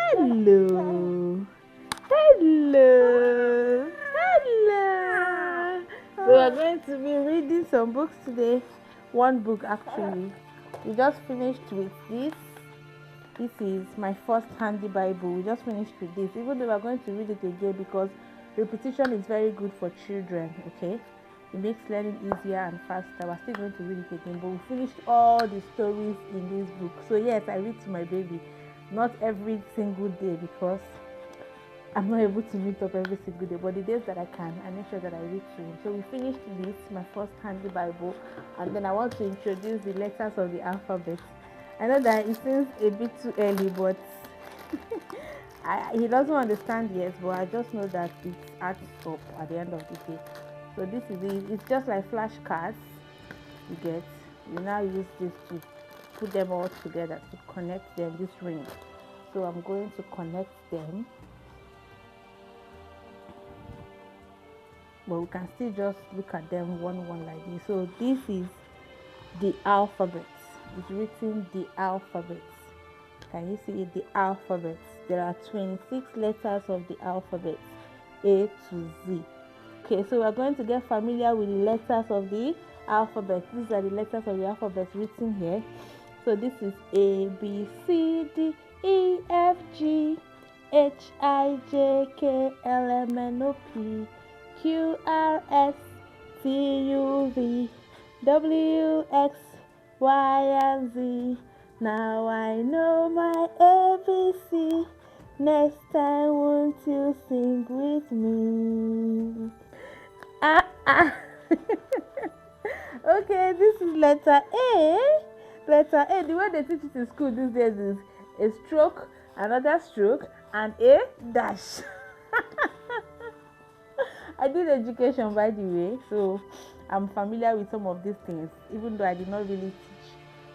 Hello. Hello. Hello. So we're going to be reading some books today. One book actually. We just finished with this. This is my first handy Bible. We just finished with this. Even though we're going to read it again because repetition is very good for children, okay? It makes learning easier and faster. We're still going to read it again, but we finished all the stories in this book. So yes, I read to my baby. Not every single day because I'm not able to meet up every single day, but the days that I can, I make sure that I read to him. So we finished this, my first handy Bible, and then I want to introduce the letters of the alphabet. I know that it seems a bit too early, but he doesn't understand yet, but I just know that it adds up at the end of the day. So this is it. It's just like flashcards. You get. You now use this to put them all together to connect them. This ring. So I'm going to connect them. But we can still just look at them one like this. So this is the alphabet. It's written the alphabet. Can you see it? The alphabet. There are 26 letters of the alphabet, A to Z. Okay, so we're going to get familiar with the letters of the alphabet. These are the letters of the alphabet written here. So this is A, B, C, D, E, F, G, H, I, J, K, L, M, N, O, P, Q, R, S, T, U, V, W, X, Y, and Z. Now I know my ABC. Next time, won't you sing with me? Okay, this is letter A. Letter A. The way they teach it in school these days is a stroke, another stroke, and a dash. I did education, by the way, so I'm familiar with some of these things, even though I did not really teach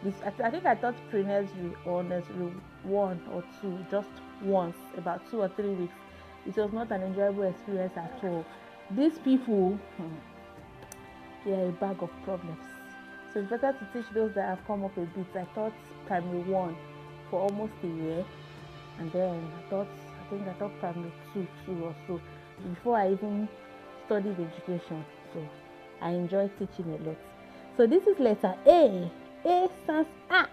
this. I think I taught pre-nursery or nursery 1 or 2 just once, about 2 or 3 weeks. It was not an enjoyable experience at all. These people, they are a bag of problems. So it's better to teach those that have come up a bit. I taught primary 1 for almost a year, and then I taught primary 2 or so before I even studied education. So I enjoy teaching a lot. So this is letter A. A stands A.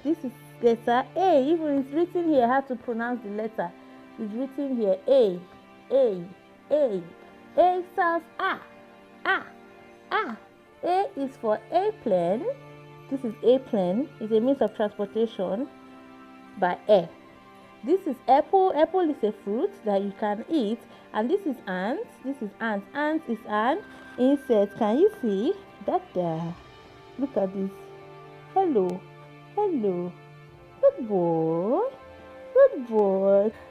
This is letter A. Even it's written here how to pronounce the letter. It's written here A. A sounds A. A is for airplane. This is airplane. It's a means of transportation by air. This is apple. Apple is a fruit that you can eat. And this is ant. This is ant. Ant is an insect. Can you see that there? Look at this. Hello. Good boy.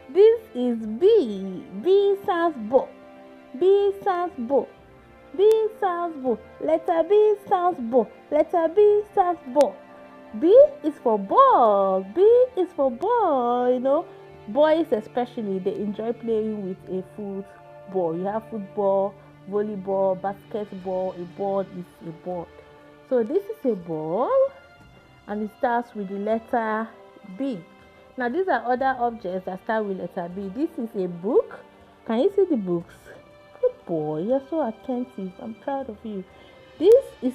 This is B. B sounds bo. Letter B sounds bo. B is for ball. You know, boys especially, they enjoy playing with a football. You have football, volleyball, basketball. A ball is a ball. So this is a ball, and it starts with the letter B. Now these are other objects that start with letter B. This is a book. Can you see the books? Good boy, you're so attentive. I'm proud of you. This is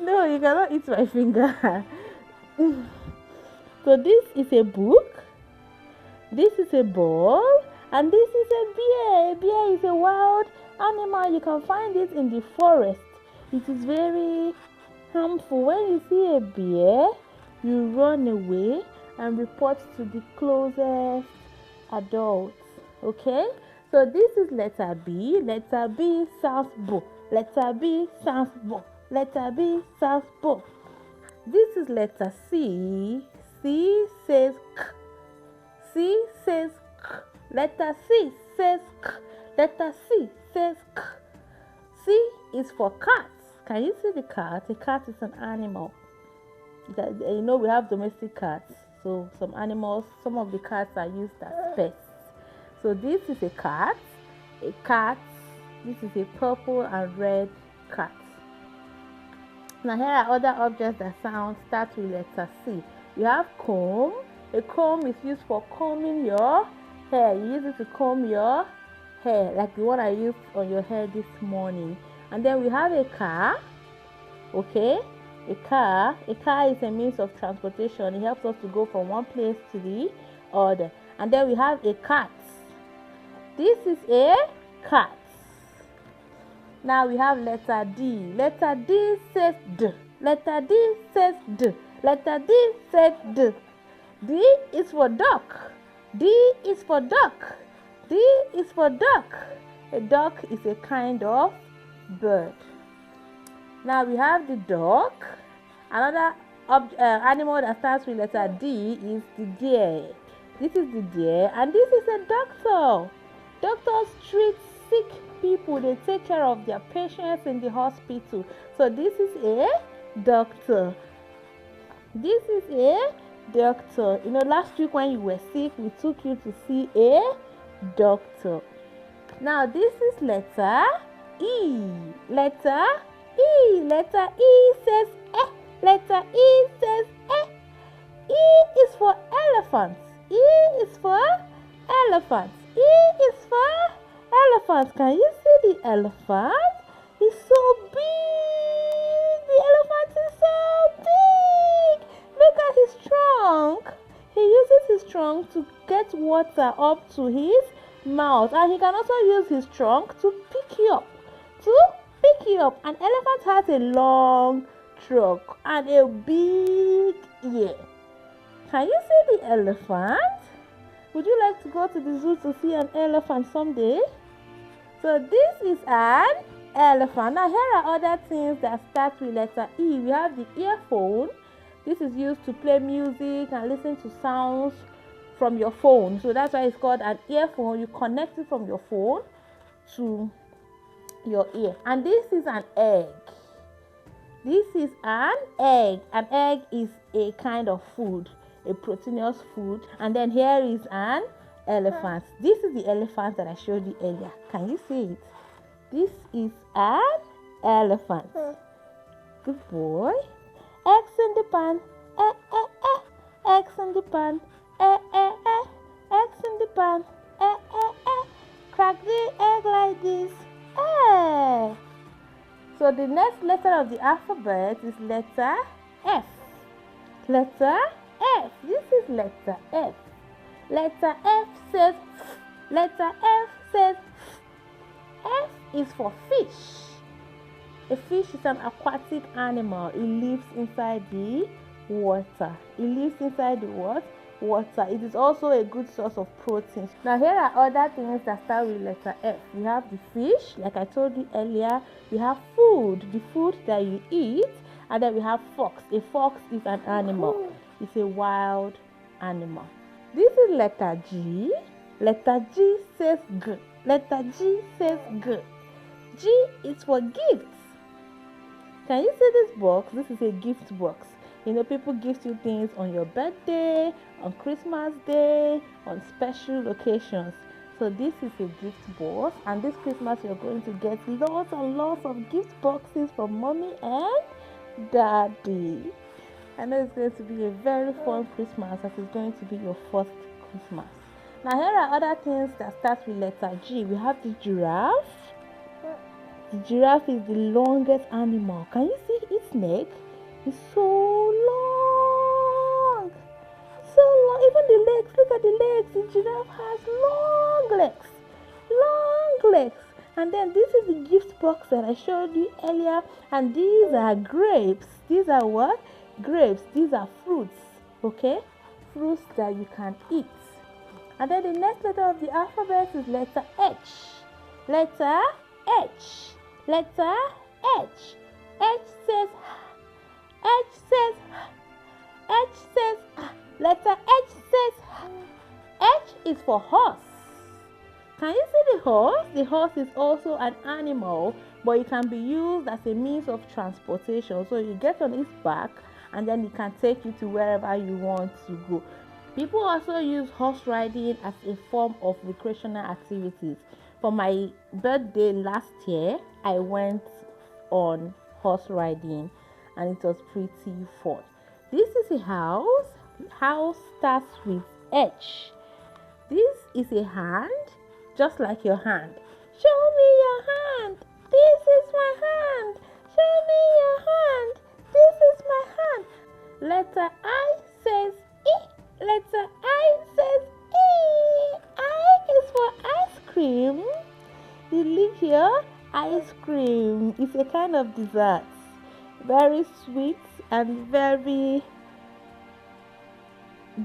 no, you cannot eat my finger. So this is a book. This is a ball, and this is a bear. A bear is a wild animal. You can find it in the forest. It is very harmful. When you see a bear, you run away and report to the closest adult. Okay? So this is letter B. Letter B sounds bo. Letter B sounds bo. This is letter C. C says k. Letter C says k. C is for cat. Can you see the cat? A cat is an animal. You know, we have domestic cats. So some of the cats are used as pets. So this is a cat. This is a purple and red cat. Now here are other objects that start with letter C. You have comb. A comb is used for combing your hair. You use it to comb your hair, like the one I used on your hair this morning. And then we have a car. Okay, a car is a means of transportation. It helps us to go from one place to the other. And then we have a cat. This is a cat. Now we have letter D. Letter D says D. Letter D says D. Letter D says D. D is for duck. D is for duck. D is for duck. A duck is a kind of bird. Now we have the duck. Another animal that starts with letter D is the deer. This is the deer, and this is a doctor. Doctors treat sick people. They take care of their patients in the hospital. So this is a doctor. This is a doctor. You know, last week when you were sick, we took you to see a doctor. Now this is letter E. Letter E. Letter E says eh. Letter E says eh. E is for elephants. E is for elephants. E is for elephants. Can you see the elephant? It's so big. The elephant is so big. Look at his trunk. He uses his trunk to get water up to his mouth, and he can also use his trunk to pick you up. An elephant has a long trunk and a big ear. Can you see the elephant? Would you like to go to the zoo to see an elephant someday? So this is an elephant. Now here are other things that start with letter E. We have the earphone. This is used to play music and listen to sounds from your phone. So that's why it's called an earphone. You connect it from your phone to your ear. And this is an egg. This is an egg. An egg is a kind of food, a proteinous food. And then here is an elephant. This is the elephant that I showed you earlier. Can you see it? This is an elephant. Good boy. Eggs in the pan. Eggs in the pan. Eggs in the pan. Crack the egg like this. So the next letter of the alphabet is letter F. Letter F. This is letter F. Letter F says F. Letter F says F. F is for fish. A fish is an aquatic animal. It lives inside the water. It lives inside the what? Water. It is also a good source of protein. Now here are other things that start with letter F. We have the fish, like I told you earlier. We have food, the food that you eat, and then we have fox. A fox is an animal. It's a wild animal. This is letter G. Letter G says G. Letter G says G. G is for gifts. Can you see this box? This is a gift box. You know, people gift you things on your birthday, on Christmas Day, on special occasions. So this is a gift box, and this Christmas you're going to get lots and lots of gift boxes from mommy and daddy. I know it's going to be a very fun Christmas, as it's going to be your first Christmas. Now here are other things that start with letter G. We have the giraffe. The giraffe is the longest animal. Can you see its neck? It's so long. So long. Even the legs. Look at the legs. The giraffe has long legs. Long legs. And then this is the gift box that I showed you earlier. And these are grapes. These are what? Grapes. These are fruits. Okay? Fruits that you can eat. And then the next letter of the alphabet is letter H. Letter H. Letter H. H says H says H says letter H says H is for horse. Can you see the horse? The horse is also an animal, but it can be used as a means of transportation. So you get on its back and then it can take you to wherever you want to go. People also use horse riding as a form of recreational activities. For my birthday last year, I went on horse riding, and it was pretty fun. This is a house. House starts with H. This is a hand, just like your hand. Show me your hand. This is my hand. Show me your hand. This is my hand. Letter I says E. Letter I says E. I is for ice cream. You live here. Ice cream is a kind of dessert. Very sweet and very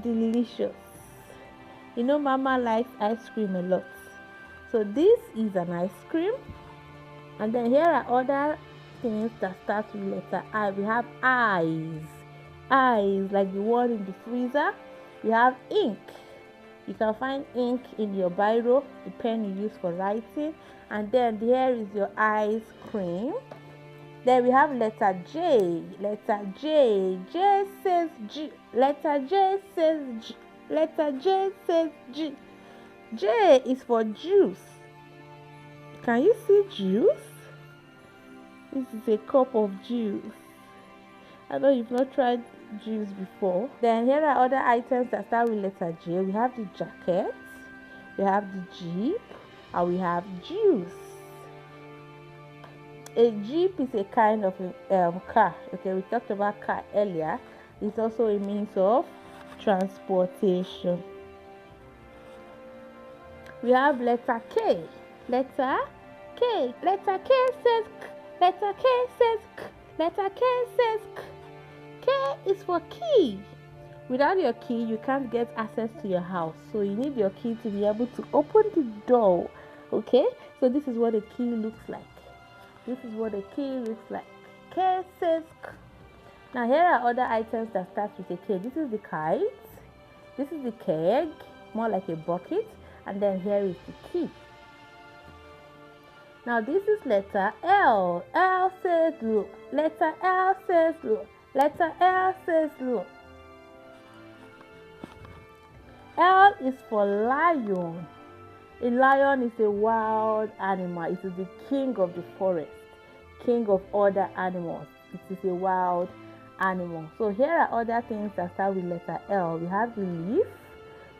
delicious. You know, Mama likes ice cream a lot. So this is an ice cream. And then here are other things that start with letter I. We have eyes. Eyes, like the one in the freezer. We have ink. You can find ink in your biro, the pen you use for writing. And then here is your ice cream. Then we have letter J. Letter J. J says G. Letter J says G. Letter J says G. J is for juice. Can you see juice? This is a cup of juice. I know you've not tried juice before. Then here are other items that start with letter J. We have the jacket, we have the jeep, and we have juice. A jeep is a kind of car. Okay, we talked about car earlier. It's also a means of transportation. We have letter K. Letter K. Letter K says K. Letter K says K. Letter K says K. K is for key. Without your key, you can't get access to your house. So you need your key to be able to open the door. Okay? So this is what a key looks like. This is what a key looks like. K says K. Now here are other items that start with a K. This is the kite. This is the keg, more like a bucket. And then here is the key. Now this is letter L. L says look. Letter L says look. Letter L says look. L is for lion. A lion is a wild animal. It is the king of the forest, king of other animals. It is a wild animal. So here are other things that start with letter L. We have the leaf,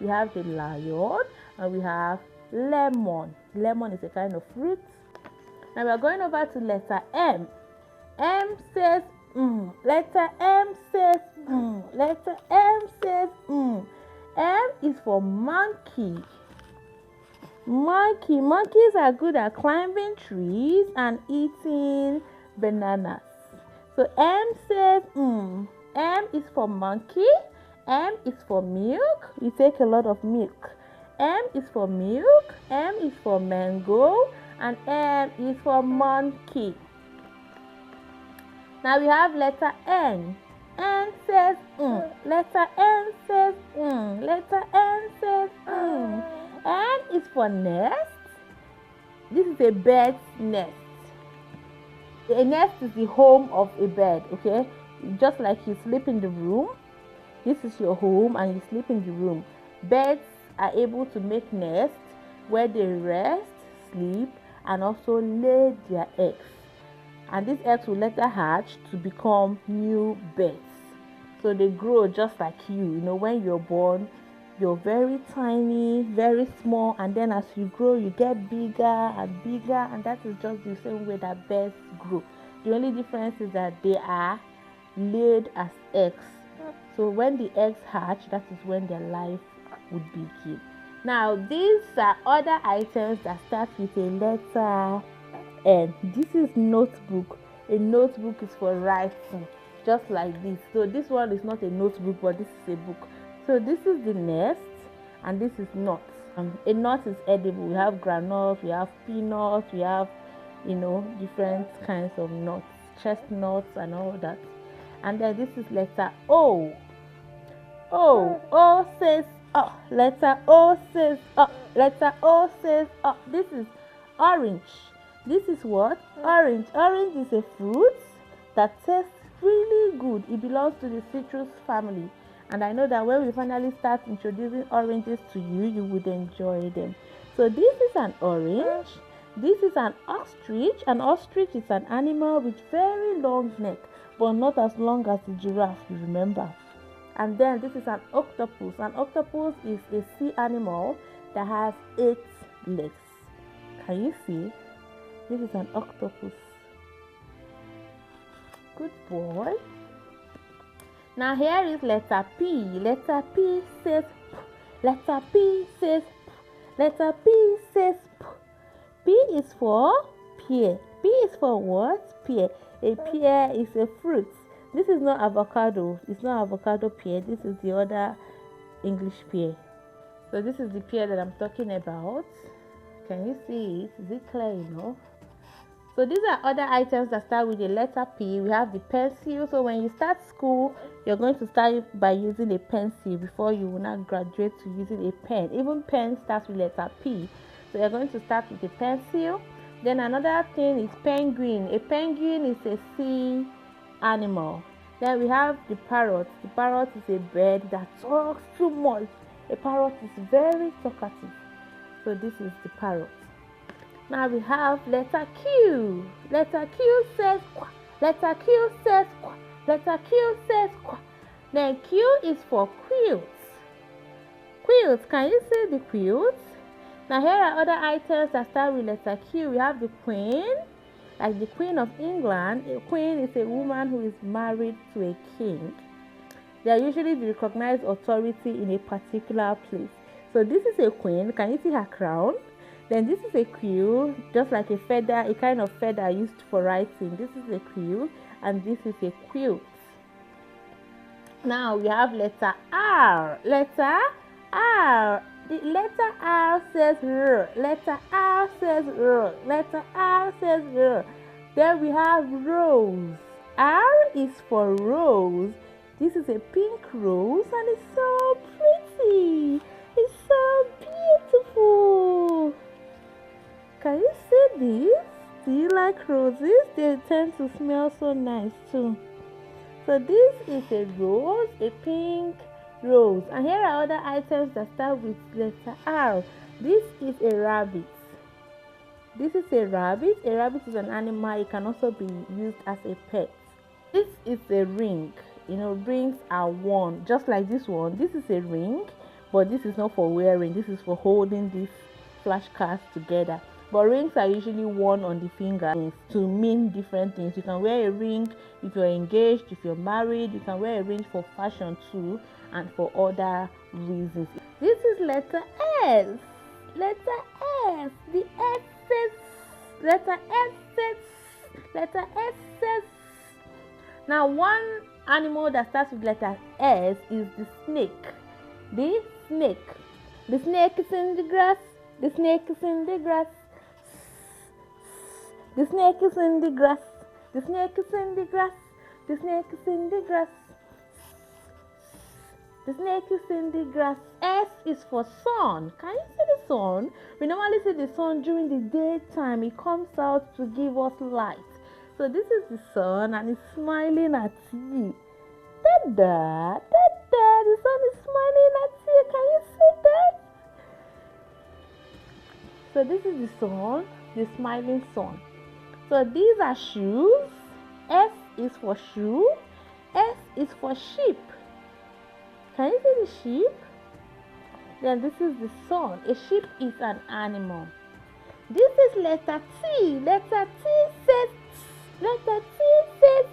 we have the lion, and we have lemon. Lemon is a kind of fruit. Now we are going over to letter M. M says Letter M says Letter M says M is for monkey. Monkeys are good at climbing trees and eating bananas. So M says M is for monkey. M is for milk. We take a lot of milk. M is for milk. M is for mango. And M is for monkey. Now we have letter N. N says Letter N says Letter N says N is for nest. This is a bird's nest. A nest is the home of a bird, okay? Just like you sleep in the room, this is your home and you sleep in the room. Birds are able to make nests where they rest, sleep, and also lay their eggs. And these eggs will later hatch to become new birds. So they grow just like you. You know, when you're born, you're very tiny, very small, and then as you grow, you get bigger and bigger, and that is just the same way that birds grow. The only difference is that they are laid as eggs. So when the eggs hatch, that is when their life would begin. Now, these are other items that start with a letter N. This is notebook. A notebook is for writing, just like this. So this one is not a notebook, but this is a book. So this is the nest, and this is nuts. A nut is edible. We have granules, we have peanuts, we have, different kinds of nuts, chestnuts, and all that. And then this is letter O. O says letter O says letter O says This is orange. This is what? Orange. Orange is a fruit that tastes really good. It belongs to the citrus family. And I know that when we finally start introducing oranges to you, you would enjoy them. So this is an orange. This is an ostrich. An ostrich is an animal with very long neck, but not as long as the giraffe, you remember. And then this is an octopus. An octopus is a sea animal that has 8 legs. Can you see? This is an octopus. Good boy. Now here is letter P. Letter P says P. Letter P says P. Letter P says P. P is for pear. P is for what? Pear. A pear is a fruit. This is not avocado. It's not avocado pear. This is the other English pear. So this is the pear that I'm talking about. Can you see it? Is it clear enough? So these are other items that start with the letter P. We have the pencil. So when you start school, you're going to start by using a pencil before you will not graduate to using a pen. Even pen starts with letter P. So you're going to start with a pencil. Then another thing is penguin. A penguin is a sea animal. Then we have the parrot. The parrot is a bird that talks too much. A parrot is very talkative. So this is the parrot. Now we have letter Q. Letter Q says qua. Letter Q says qua. Letter Q says qua. Then Q is for quilts. Quilts. Can you see the quilts? Now here are other items that start with letter Q. We have the queen, like the Queen of England. A queen is a woman who is married to a king. They are usually the recognized authority in a particular place. So this is a queen. Can you see her crown? Then this is a quill, just like a feather, a kind of feather used for writing. This is a quill, and this is a quilt. Now we have letter R. Letter R. The letter R says R. Letter R says R. Letter R says R. Then we have rose. R is for rose. This is a pink rose, and it's so pretty. It's so beautiful. Can you see this? Do you like roses? They tend to smell so nice too. So this is a rose, a pink rose. And here are other items that start with letter R. This is a rabbit. This is a rabbit. A rabbit is an animal. It can also be used as a pet. This is a ring. You know, rings are worn just like this one. This is a ring, but this is not for wearing. This is for holding these flashcards together. But rings are usually worn on the finger to mean different things. You can wear a ring if you're engaged, if you're married. You can wear a ring for fashion too, and for other reasons. This is letter S. Letter S. The S says. Letter S says. Letter S says. Now one animal that starts with letter S is the snake. The snake. The snake is in the grass. The snake is in the grass. The snake is in the grass. The snake is in the grass. The snake is in the grass. The snake is in the grass. S is for sun. Can you see the sun? We normally see the sun during the daytime. It comes out to give us light. So this is the sun, and it's smiling at you. Da-da, da-da. The sun is smiling at you. Can you see that? So this is the sun, the smiling sun. So these are shoes. S is for shoe. S is for sheep. Can you see the sheep? Then this is the sun. A sheep is an animal. This is letter T. Letter T says T. Letter T says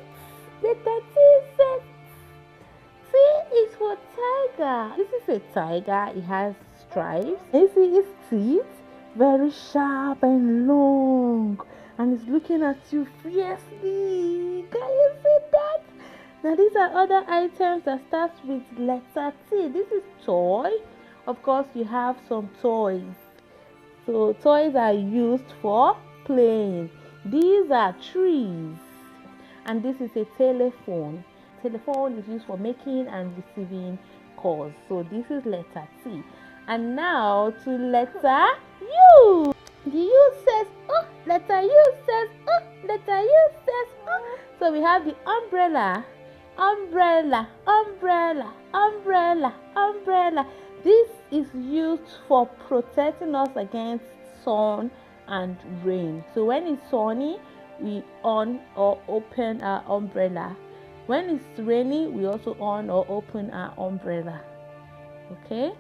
T. Letter T says T. T is for tiger. This is a tiger. It has stripes. You see its teeth? Very sharp and long, and it's looking at you fiercely. Can you see that? Now these are other items that start with letter T. This is toy. Of course, you have some toys. So toys are used for playing. These are trees, and this is a telephone. Telephone is used for making and receiving calls. So this is letter T. And now to letter U. The U says letter U says letter U says So we have the umbrella. Umbrella, umbrella, umbrella, umbrella. This is used for protecting us against sun and rain. So when it's sunny, we on or open our umbrella. When it's rainy, we also on or open our umbrella. Okay,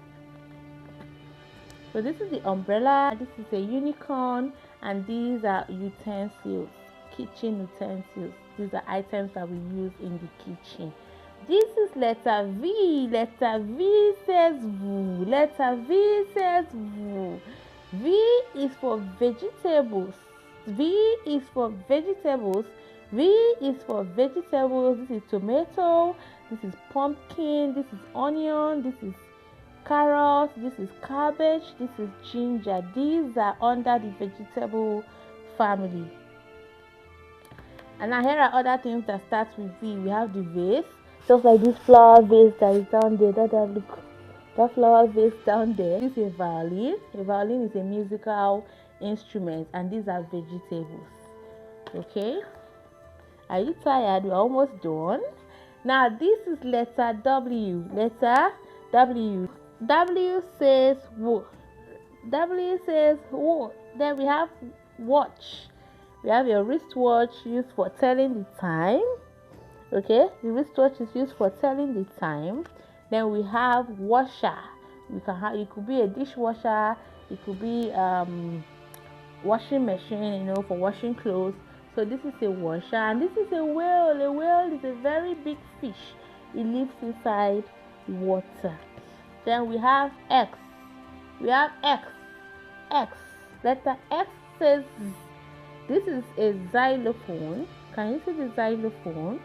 so this is the umbrella, this is a unicorn, and these are utensils, kitchen utensils. These are items that we use in the kitchen. This is letter V. Letter V says V. Letter V says V. V is for vegetables. V is for vegetables. V is for vegetables. This is tomato. This is pumpkin. This is onion. This is carrot. This is cabbage. This is ginger. These are under the vegetable family. And now here are other things that start with V. We have the vase, just like this flower vase that is down there. Look, that flower vase down there. This is a violin. A violin is a musical instrument, and these are vegetables. Okay, are you tired? We're almost done. Now this is letter W. Letter W. W says what? W says what? Then we have watch. We have a wristwatch used for telling the time. Okay, the wristwatch is used for telling the time. Then we have washer. It could be a dishwasher. It could be washing machine, for washing clothes. So this is a washer, and this is a whale. A whale is a very big fish. It lives inside water. Then we have X. We have X. X. Letter X says this is a xylophone. Can you see the xylophone?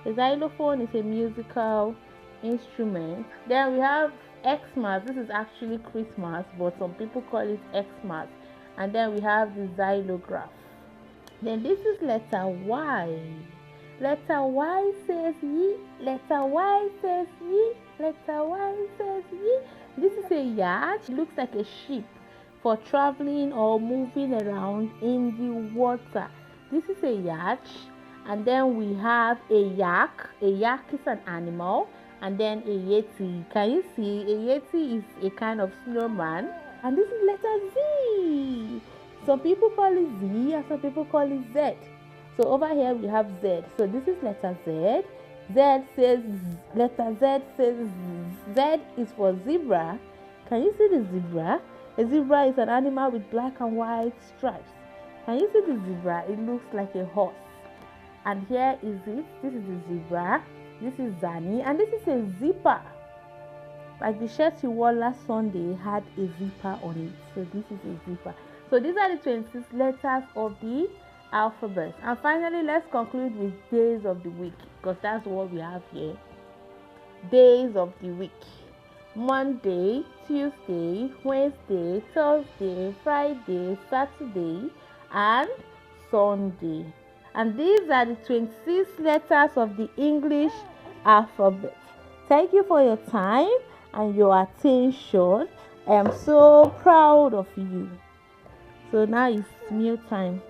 A xylophone is a musical instrument. Then we have Xmas. This is actually Christmas, but some people call it Xmas. And then we have the xylograph. Then this is letter Y. Letter Y says ye. Letter Y says ye. Letter Y says ye. This is a yacht. It looks like a ship for traveling or moving around in the water. This is a yacht. And then we have a yak. A yak is an animal. And then a yeti. Can you see? A yeti is a kind of snowman. And this is letter Z. Some people call it Z and some people call it Z. So over here we have Z. So this is letter Z. Z says, letter Z says Z. Z is for zebra. Can you see the zebra? A zebra is an animal with black and white stripes. Can you see the zebra? It looks like a horse. And here is it. This is the zebra. This is Zani. And this is a zipper. Like the shirt you wore last Sunday had a zipper on it. So this is a zipper. So these are the 26 letters of the alphabet. And finally, let's conclude with days of the week, because that's what we have here. Days of the week: Monday, Tuesday, Wednesday, Thursday, Friday, Saturday, and Sunday. And these are the 26 letters of the English alphabet. Thank you for your time and your attention. I am so proud of you. So now it's meal time.